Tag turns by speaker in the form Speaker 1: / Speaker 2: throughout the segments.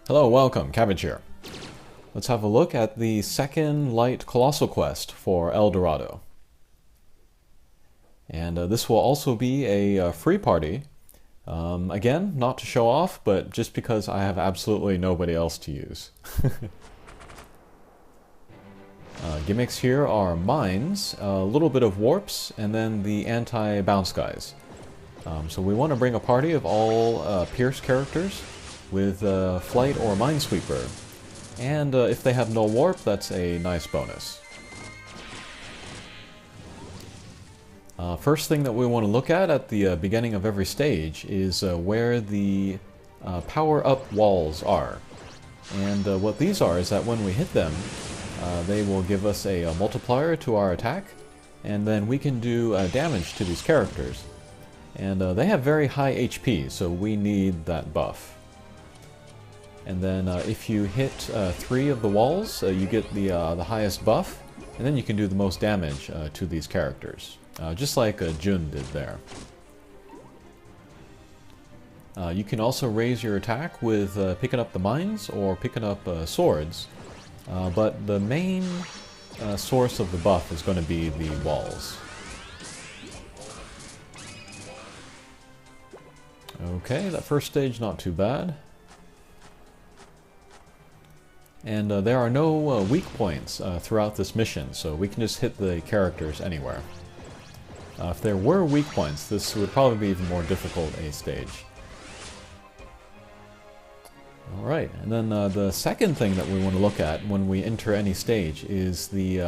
Speaker 1: Hello, welcome, Cabbage here. Let's have a look at the second light colossal quest for El Dorado. And this will also be a free party. Again, not to show off, but just because I have absolutely nobody else to use. Gimmicks here are mines, a little bit of warps, and then the anti-bounce guys. So we want to bring a party of all Pierce characters with Flight or Minesweeper. And if they have no warp, that's a nice bonus. First thing that we want to look at the beginning of every stage is where the power-up walls are. And what these are is that when we hit them, they will give us a multiplier to our attack, and then we can do damage to these characters. And they have very high HP, so we need that buff. And then if you hit 3 of the walls, you get the highest buff, and then you can do the most damage to these characters. Just like Jun did there. You can also raise your attack with picking up the mines or picking up swords, but the main source of the buff is going to be the walls. Okay, that first stage not too bad. And there are no weak points throughout this mission, so we can just hit the characters anywhere. If there were weak points, this would probably be even more difficult a stage. Alright, and then the second thing that we want to look at when we enter any stage is the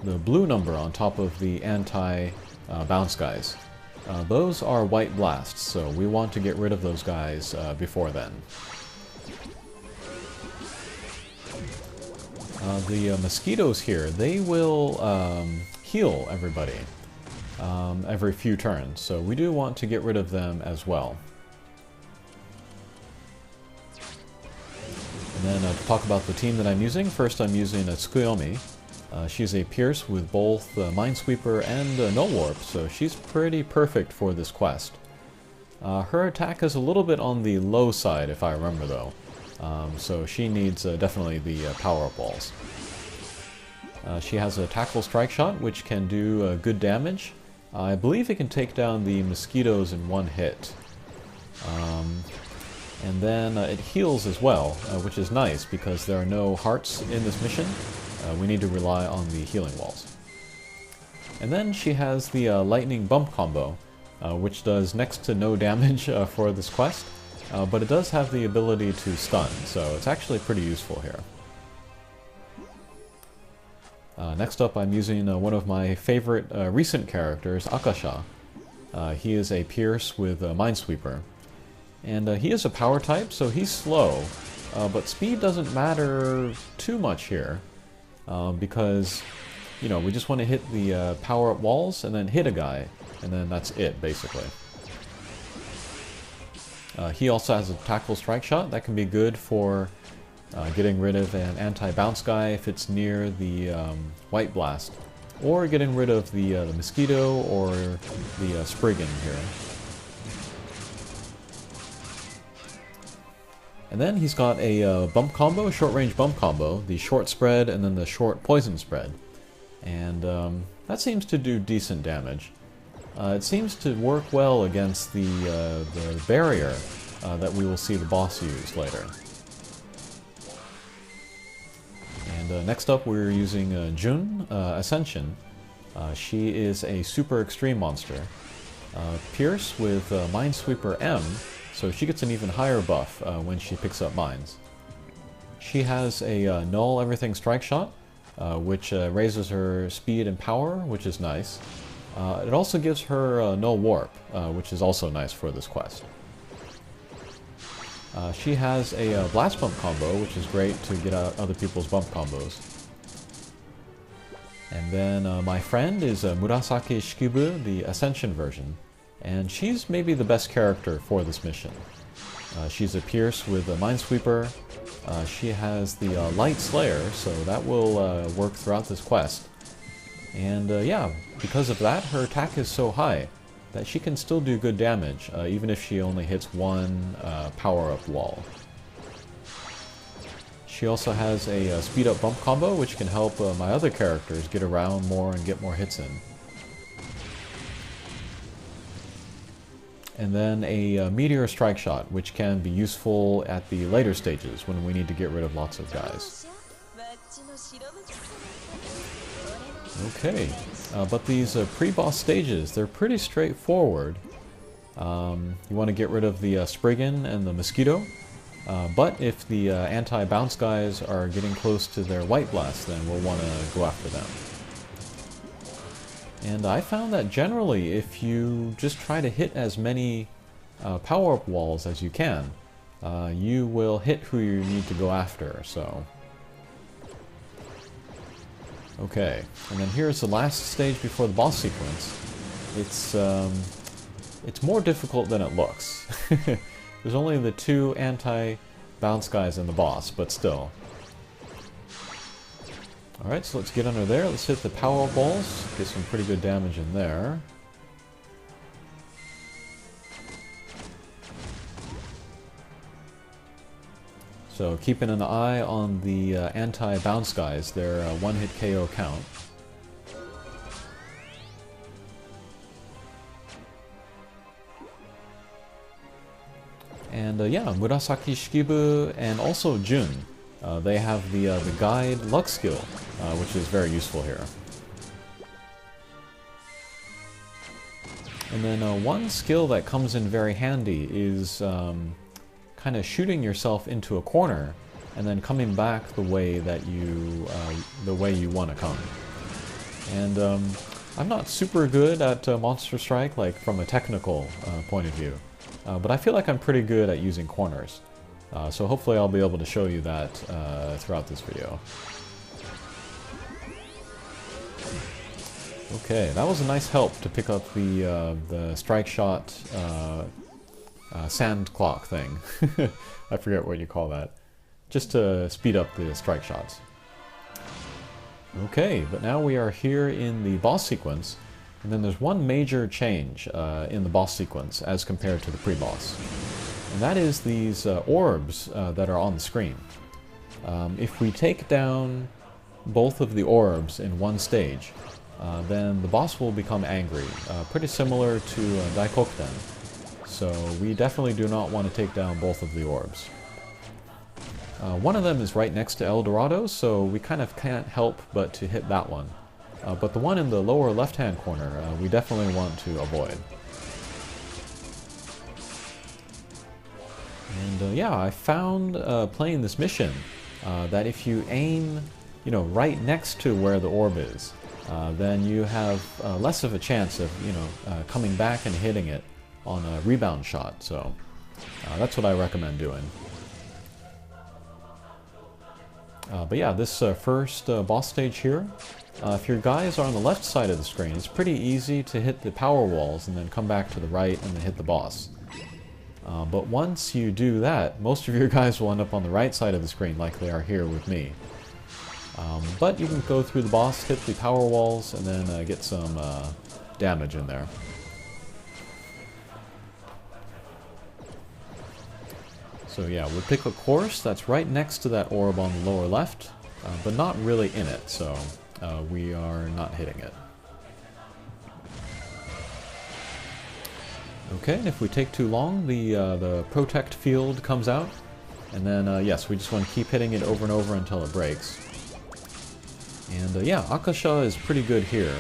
Speaker 1: blue number on top of the anti-bounce guys. Those are white blasts, so we want to get rid of those guys before then. The mosquitoes here, they will heal everybody every few turns, so we do want to get rid of them as well. And then to talk about the team that I'm using, first I'm using Tsukuyomi. She's a Pierce with both Minesweeper and no warp, so she's pretty perfect for this quest. Her attack is a little bit on the low side, if I remember though. So she needs definitely the power-up walls. She has a Tactical Strike Shot, which can do good damage. I believe it can take down the mosquitoes in one hit. And then it heals as well, which is nice because there are no hearts in this mission. We need to rely on the healing walls. And then she has the Lightning Bump combo, which does next to no damage for this quest. But it does have the ability to stun, so it's actually pretty useful here. Next up I'm using one of my favorite recent characters, Akasha. He is a Pierce with Minesweeper. And he is a power type, so he's slow, but speed doesn't matter too much here, because, you know, we just want to hit the power-up walls and then hit a guy, and then that's it, basically. He also has a Tactical Strike Shot that can be good for getting rid of an anti-bounce guy if it's near the White Blast, or getting rid of the Mosquito or the Spriggan here. And then he's got a bump combo, short-range bump combo, the short spread and then the short poison spread. And that seems to do decent damage. It seems to work well against the barrier that we will see the boss use later. And next up we're using Jun, Ascension. She is a super extreme monster. Pierce with Minesweeper M, so she gets an even higher buff when she picks up mines. She has a Null Everything Strike Shot, which raises her speed and power, which is nice. It also gives her no warp, which is also nice for this quest. She has a blast bump combo, which is great to get out other people's bump combos. And then my friend is Murasaki Shikibu, the Ascension version, and she's maybe the best character for this mission. She's a Pierce with a Minesweeper. She has the Light Slayer, so that will work throughout this quest. And yeah, because of that, her attack is so high that she can still do good damage, even if she only hits one power-up wall. She also has a speed up bump combo, which can help my other characters get around more and get more hits in. And then a meteor strike shot, which can be useful at the later stages when we need to get rid of lots of guys. Okay, but these pre-boss stages, they're pretty straightforward. You want to get rid of the Spriggan and the Mosquito, but if the anti-bounce guys are getting close to their White Blast, then we'll want to go after them. And I found that generally, if you just try to hit as many power-up walls as you can, you will hit who you need to go after, so... Okay, and then here's the last stage before the boss sequence. It's more difficult than it looks. There's only the two anti-bounce guys and the boss, but still. Alright, so let's get under there. Let's hit the power balls. Get some pretty good damage in there. So keeping an eye on the anti-bounce guys, their one-hit KO count. And yeah, Murasaki Shikibu and also Jun. They have the guide luck skill, which is very useful here. And then one skill that comes in very handy is kind of shooting yourself into a corner and then coming back the way that you want to come. And I'm not super good at Monster Strike, like from a technical point of view, but I feel like I'm pretty good at using corners. So hopefully I'll be able to show you that throughout this video. Okay, that was a nice help to pick up the strike shot sand clock thing. I forget what you call that. Just to speed up the strike shots. Okay, but now we are here in the boss sequence, and then there's one major change in the boss sequence as compared to the pre-boss. And that is these orbs that are on the screen. If we take down both of the orbs in one stage, then the boss will become angry, pretty similar to Daikokuten. So we definitely do not want to take down both of the orbs. One of them is right next to El Dorado, so we kind of can't help but to hit that one. But the one in the lower left-hand corner, we definitely want to avoid. And yeah, I found playing this mission that if you aim, right next to where the orb is, then you have less of a chance of, coming back and hitting it on a rebound shot. So that's what I recommend doing. But yeah, this first boss stage here, if your guys are on the left side of the screen, it's pretty easy to hit the power walls and then come back to the right and then hit the boss. But once you do that, most of your guys will end up on the right side of the screen like they are here with me. But you can go through the boss, hit the power walls, and then get some damage in there. So yeah, we'll pick a course that's right next to that orb on the lower left, but not really in it, so we are not hitting it. Okay, and if we take too long, the protect field comes out, and then yes, we just want to keep hitting it over and over until it breaks. And yeah, Akasha is pretty good here.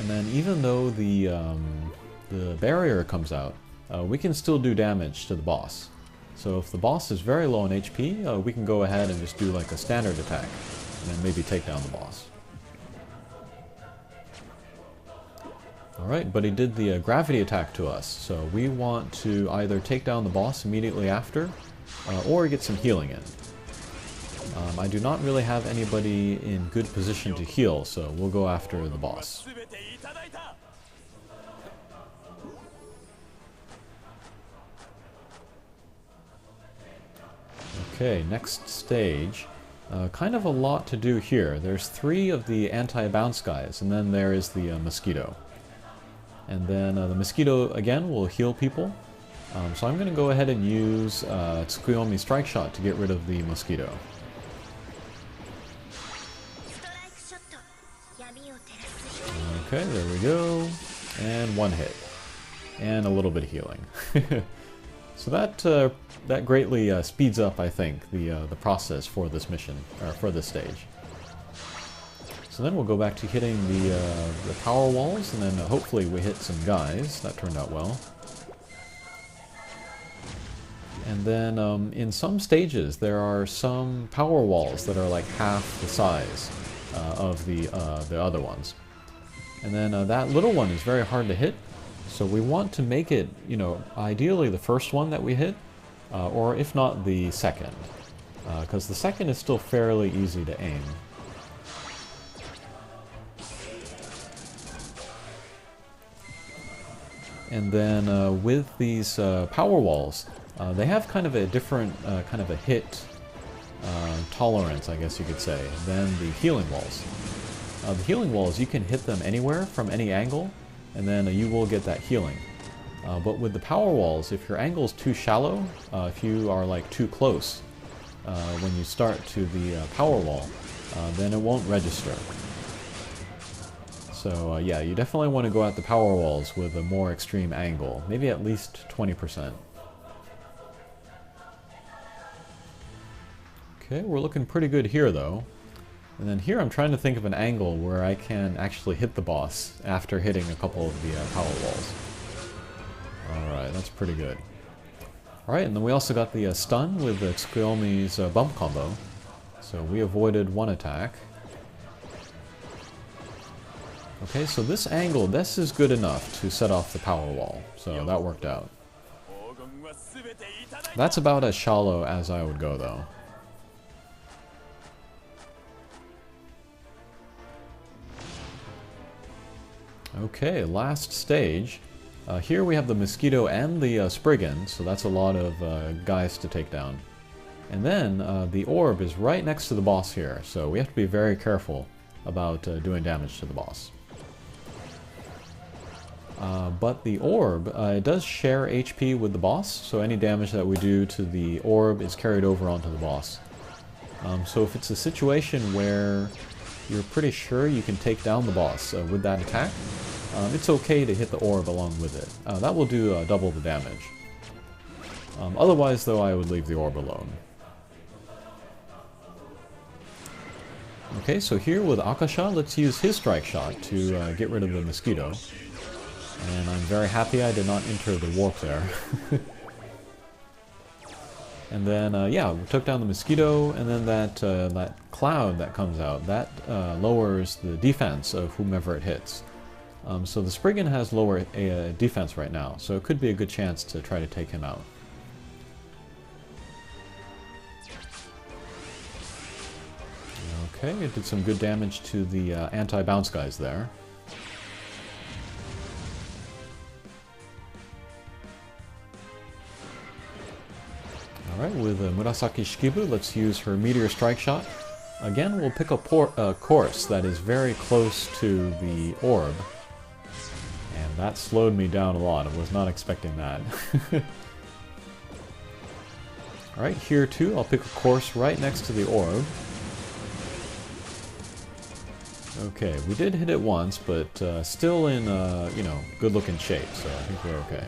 Speaker 1: And then even though the barrier comes out, we can still do damage to the boss. So if the boss is very low on HP, we can go ahead and just do like a standard attack, and then maybe take down the boss. Alright, but he did the gravity attack to us, so we want to either take down the boss immediately after, or get some healing in. I do not really have anybody in good position to heal, so we'll go after the boss. Okay, next stage. Kind of a lot to do here. There's 3 of the anti-bounce guys, and then there is the Mosquito. And then the Mosquito, again, will heal people. So I'm going to go ahead and use Tsukuyomi Strike Shot to get rid of the mosquito. Okay, there we go. And one hit. And a little bit of healing. So that greatly speeds up, I think, the process for this mission, or for this stage. So then we'll go back to hitting the power walls, and then hopefully we hit some guys. That turned out well. And then in some stages there are some power walls that are like half the size of the other ones. And then that little one is very hard to hit, so we want to make it, you know, ideally the first one that we hit, or if not the second, because the second is still fairly easy to aim. And then with these power walls, they have kind of a different kind of a hit tolerance, I guess you could say, than the healing walls. The healing walls, you can hit them anywhere from any angle, and then you will get that healing. But with the power walls, if your angle is too shallow, if you are like too close when you start to the power wall, then it won't register. So yeah, you definitely want to go at the power walls with a more extreme angle, maybe at least 20%. Okay, we're looking pretty good here though. And then here I'm trying to think of an angle where I can actually hit the boss after hitting a couple of the power walls. Alright, that's pretty good. Alright, and then we also got the stun with the Tsukuyomi's bump combo. So we avoided one attack. Okay, so this angle, this is good enough to set off the power wall. So that worked out. That's about as shallow as I would go though. Okay, last stage. Here we have the mosquito and the spriggan, so that's a lot of guys to take down. And then the orb is right next to the boss here, so we have to be very careful about doing damage to the boss. But the orb, it does share HP with the boss, so any damage that we do to the orb is carried over onto the boss. So if it's a situation where you're pretty sure you can take down the boss with that attack, it's okay to hit the orb along with it. That will do double the damage. Otherwise, though, I would leave the orb alone. Okay, so here with Akasha, let's use his strike shot to get rid of the mosquito. And I'm very happy I did not enter the warp there. And then, yeah, we took down the mosquito, and then that cloud that comes out, that lowers the defense of whomever it hits. So the Spriggan has lower defense right now, so it could be a good chance to try to take him out. Okay, it did some good damage to the anti-bounce guys there. Alright, with Murasaki Shikibu, let's use her Meteor Strike Shot. Again, we'll pick a course that is very close to the orb. And that slowed me down a lot. I was not expecting that. Alright, here too, I'll pick a course right next to the orb. Okay, we did hit it once, but still in, you know, good-looking shape, so I think we're okay.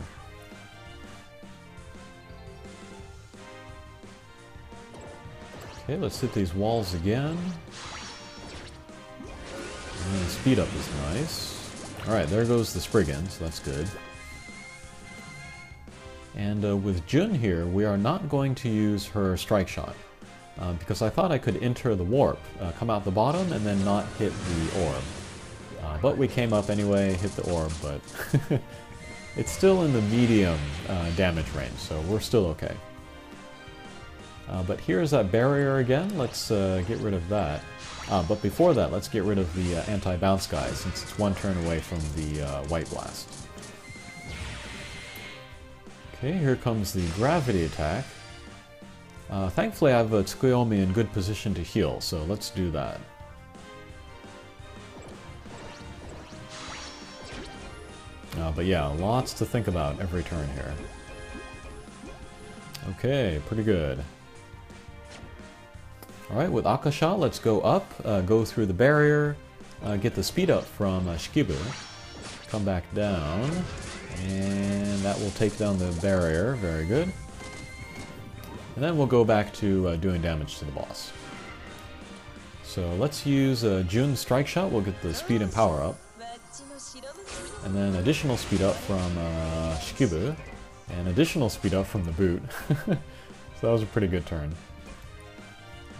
Speaker 1: Okay, let's hit these walls again. And the speed up is nice. Alright, there goes the Spriggan, so that's good. And with Jun here, we are not going to use her strike shot. Because I thought I could enter the warp, come out the bottom, and then not hit the orb. But we came up anyway, hit the orb, but it's still in the medium damage range, so we're still okay. But here's that barrier again, let's get rid of that. But before that, let's get rid of the anti-bounce guy, since it's one turn away from the White Blast. Okay, here comes the gravity attack. Thankfully I have Tsukuyomi in good position to heal, so let's do that. But yeah, lots to think about every turn here. Okay, pretty good. Alright, with Akasha, let's go up, go through the barrier, get the speed up from Shikibu, come back down, and that will take down the barrier, very good. And then we'll go back to doing damage to the boss. So let's use Jun's Strike Shot, we'll get the speed and power up. And then additional speed up from Shikibu, and additional speed up from the boot. So that was a pretty good turn.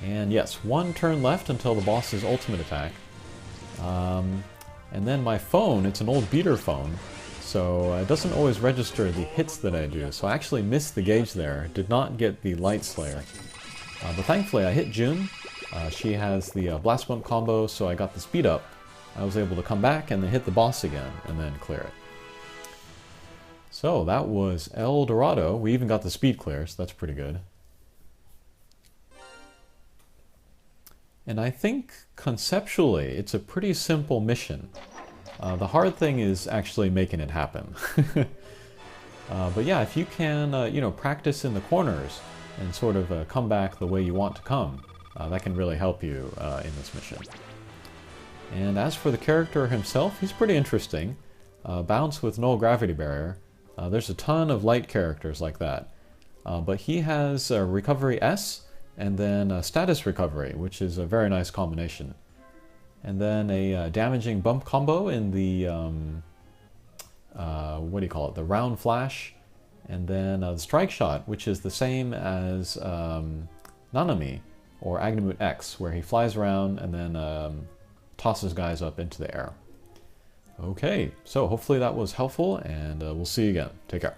Speaker 1: And yes, one turn left until the boss's ultimate attack. And then my phone, it's an old beater phone, so it doesn't always register the hits that I do. So I actually missed the gauge there, did not get the Light Slayer. But thankfully I hit Jun. She has the Blast Bump combo, so I got the speed up. I was able to come back and then hit the boss again, and then clear it. So that was El Dorado. We even got the speed clear, so that's pretty good. And I think conceptually it's a pretty simple mission. The hard thing is actually making it happen. But yeah, if you can you know, practice in the corners and sort of come back the way you want to come, that can really help you in this mission. And as for the character himself, he's pretty interesting. Bounce with null gravity barrier. There's a ton of light characters like that. But he has recovery S, and then status recovery, which is a very nice combination. And then a damaging bump combo in the, what do you call it, the round flash. And then the strike shot, which is the same as Nanami, or Agnimut X, where he flies around and then tosses guys up into the air. Okay, so hopefully that was helpful, and we'll see you again. Take care.